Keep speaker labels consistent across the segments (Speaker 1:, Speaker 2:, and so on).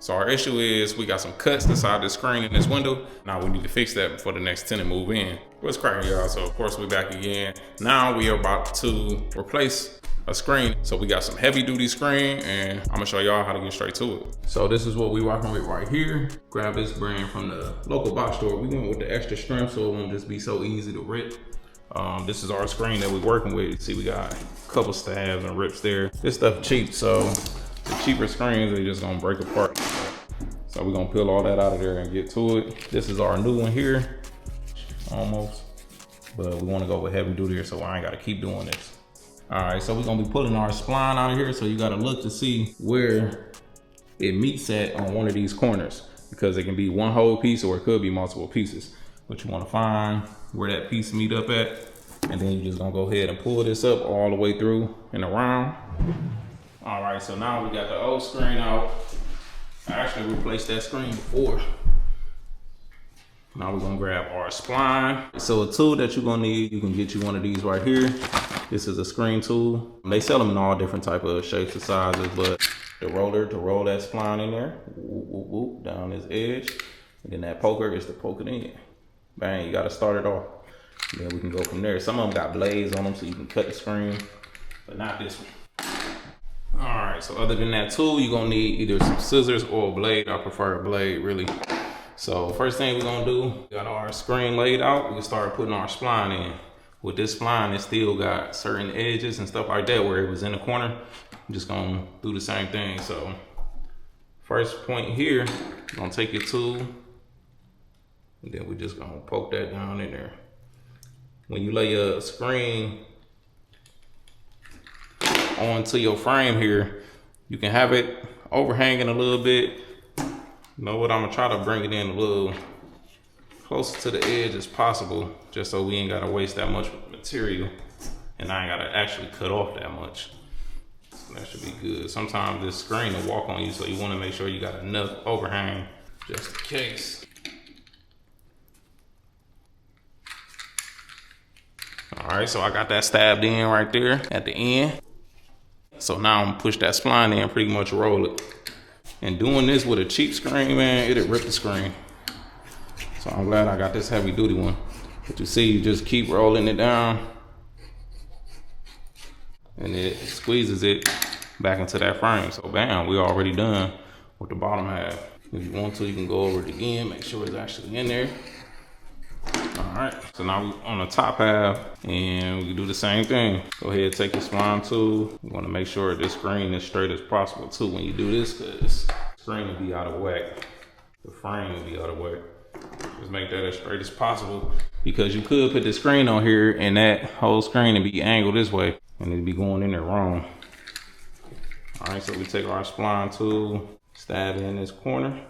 Speaker 1: So our issue is we got some cuts inside the screen in this window. Now we need to fix that before the next tenant move in. What's cracking, y'all? So of course we back again. Now we are about to replace a screen. So we got some heavy duty screen and I'm gonna show y'all how to get straight to it. So this is what we working with right here. Grab this brand from the local box store. We went with the extra strength so it won't just be so easy to rip. This is our screen that we're working with. See, we got a couple stabs and rips there. This stuff cheap, so the cheaper screens, they just gonna break apart. So we're gonna peel all that out of there and get to it. This is our new one here, almost. But we wanna go with heavy duty here, so I ain't gotta keep doing this. All right, so we're gonna be pulling our spline out of here, so you gotta look to see where it meets at on one of these corners, because it can be one whole piece or it could be multiple pieces. But you wanna find where that piece meet up at, and then you're just gonna go ahead and pull this up all the way through and around. All right, so now we got the old screen out. I actually replaced that screen before. Now we're gonna grab our spline. So a tool that you're gonna need, you can get you one of these right here. This is a screen tool. They sell them in all different type of shapes and sizes, but the roller to roll that spline in there, whoop, whoop, whoop, down this edge. And then that poker is to poke it in. Bang, you gotta start it off. And then we can go from there. Some of them got blades on them so you can cut the screen, but not this one. All right, so other than that tool, you're gonna need either some scissors or a blade. I prefer a blade, really. So first thing we're gonna do, we got our screen laid out. We can start putting our spline in. With this spline, it still got certain edges and stuff like that where it was in the corner. I'm just gonna do the same thing. So first point here, you're gonna take your tool, and then we're just gonna poke that down in there. When you lay your screen onto your frame here, you can have it overhanging a little bit. You know what, I'm gonna try to bring it in a little closer to the edge as possible, just so we ain't gotta waste that much material and I ain't gotta actually cut off that much. So that should be good. Sometimes this screen will walk on you, so you wanna make sure you got enough overhang just in case. All right, so I got that stabbed in right there at the end. So now I'm gonna push that spline in, pretty much roll it. And doing this with a cheap screen, man, it'll rip the screen. So I'm glad I got this heavy duty one. But you see, you just keep rolling it down and it squeezes it back into that frame. So bam, we already done with the bottom half. If you want to, you can go over it again, make sure it's actually in there. All right, so now we're on the top half and we can do the same thing. Go ahead, take your spline tool. You wanna make sure this screen is straight as possible too when you do this, because the screen will be out of whack. The frame will be out of whack. Just make that as straight as possible, because you could put the screen on here and that whole screen would be angled this way and it'd be going in there wrong. All right, so we take our spline tool, stab in this corner.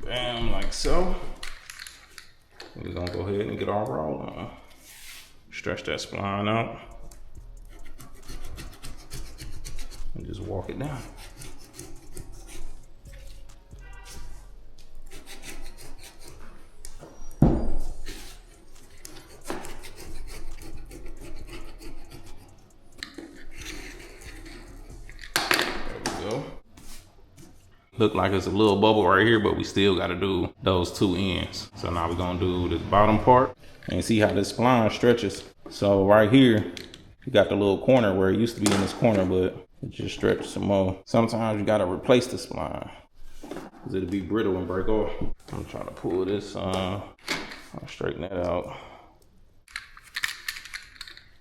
Speaker 1: Bam, like so. We're gonna go ahead and get our roll on. Stretch that spline out. And just walk it down. Look like it's a little bubble right here, but we still got to do those two ends. So now we're gonna do this bottom part and see how this spline stretches. So right here, you got the little corner where it used to be in this corner, but it just stretched some more. Sometimes you got to replace the spline because it'll be brittle and break off. I'm trying to pull this I'll straighten that out.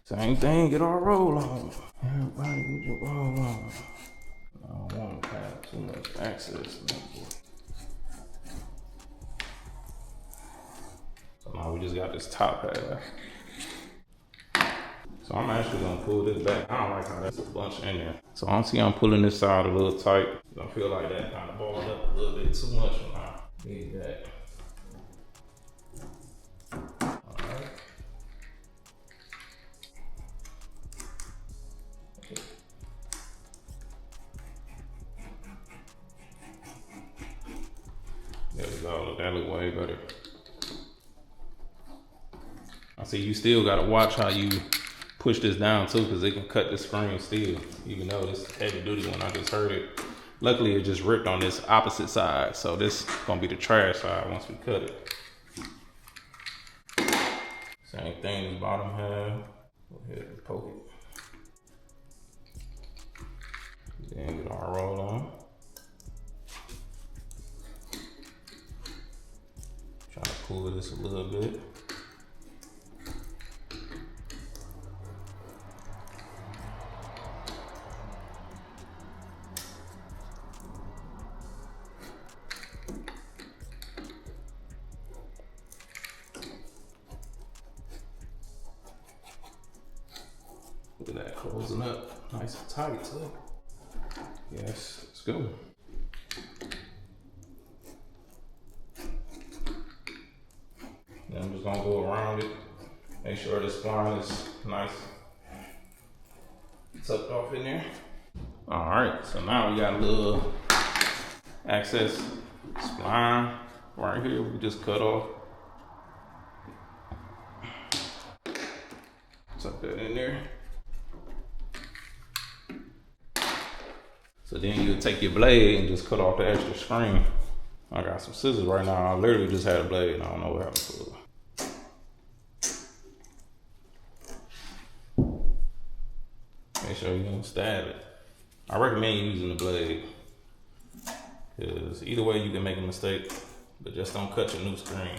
Speaker 1: Same thing, get our roll on. Everybody get your roll on. I don't want to have too much access. So now we just got this top half. So I'm actually gonna pull this back. I don't like how that's a bunch in there. So I'm pulling this side a little tight. I feel like that kind of balled up a little bit too much when I need that. All right. There we go, that look way better. I see you still gotta watch how you push this down too, because it can cut the screen still, even though this heavy duty one, I just heard it. Luckily it just ripped on this opposite side, so this is gonna be the trash side once we cut it. Same thing, this bottom half. Go ahead and poke it. Then get our roll on. Try to pull this a little bit. Look at that, closing up nice and tight too. Yes, let's go. Then I'm just gonna go around it, make sure the spline is nice tucked off in there. All right, so now we got a little access spline right here. We just cut off. Tuck that in there. So then you take your blade and just cut off the extra screen. I got some scissors right now. I literally just had a blade and I don't know what happened to it. Make sure you don't stab it. I recommend using the blade, because either way you can make a mistake, but just don't cut your new screen.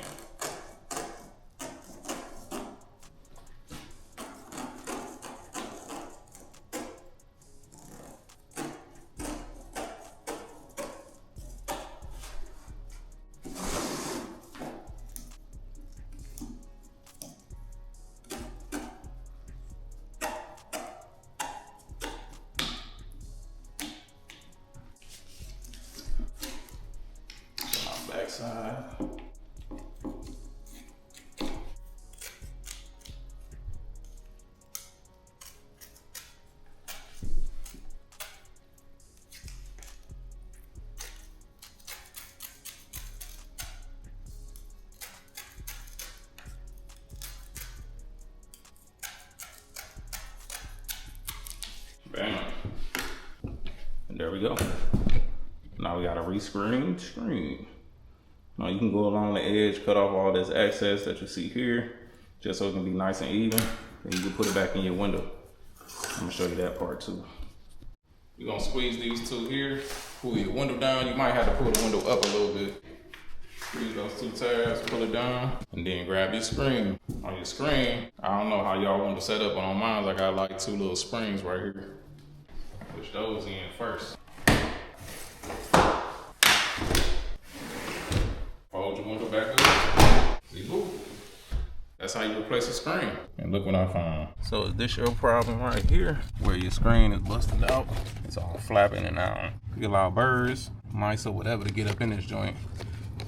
Speaker 1: Backside. Bam. And there we go. Now we got a rescreen screen. Now you can go along the edge, cut off all this excess that you see here, just so it can be nice and even. Then you can put it back in your window. I'm gonna show you that part too. You're gonna squeeze these two here, pull your window down. You might have to pull the window up a little bit. Squeeze those two tabs, pull it down, and then grab your screen. On your screen, I don't know how y'all want to set up, but on mine, I got like two little springs right here. Push those in first. Fold your window back up. See, boom. That's how you replace a screen. And look what I found. So is this your problem right here, where your screen is busted out? It's all flapping and out. You allow birds, mice, or whatever to get up in this joint.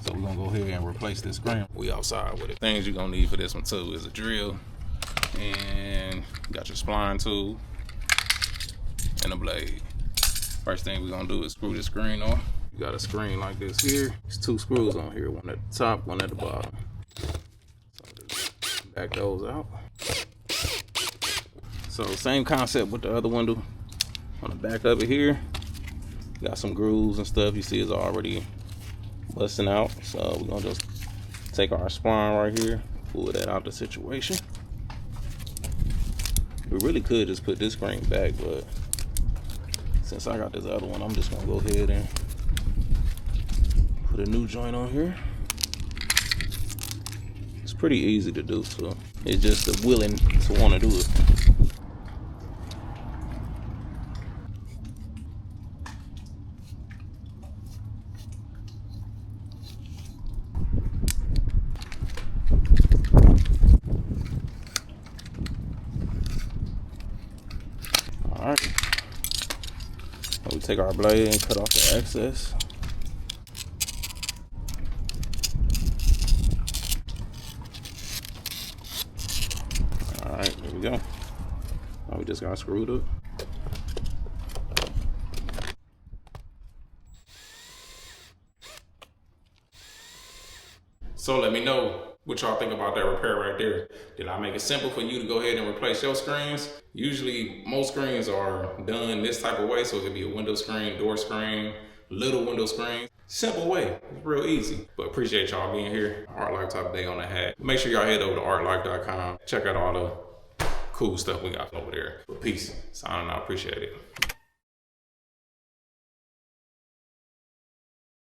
Speaker 1: So we're gonna go ahead and replace this screen. We outside with it. Things you're gonna need for this one too is a drill, and you got your spline tool and a blade. First thing we're gonna do is screw the screen on. You got a screen like this here. There's two screws on here, one at the top, one at the bottom. So just back those out. So same concept with the other window. On the back of it here, you got some grooves and stuff. You see it's already busting out. So we're gonna just take our spline right here, pull that out the situation. We really could just put this screen back, but since I got this other one, I'm just gonna go ahead and put a new joint on here. It's pretty easy to do, so it's just the willing to want to do it. All right. We take our blade and cut off the excess. All right, there we go. Now we just got screwed up. So let me know What y'all think about that repair right there? Did I make it simple for you to go ahead and replace your screens? Usually most screens are done this type of way, so it could be a window screen, door screen, little window screen. Simple way, it's real easy. But appreciate y'all being here. Art Life top day on the hat. Make sure y'all head over to ARTTLife.com. Check out all the cool stuff we got over there. Peace. Signing out. Appreciate it.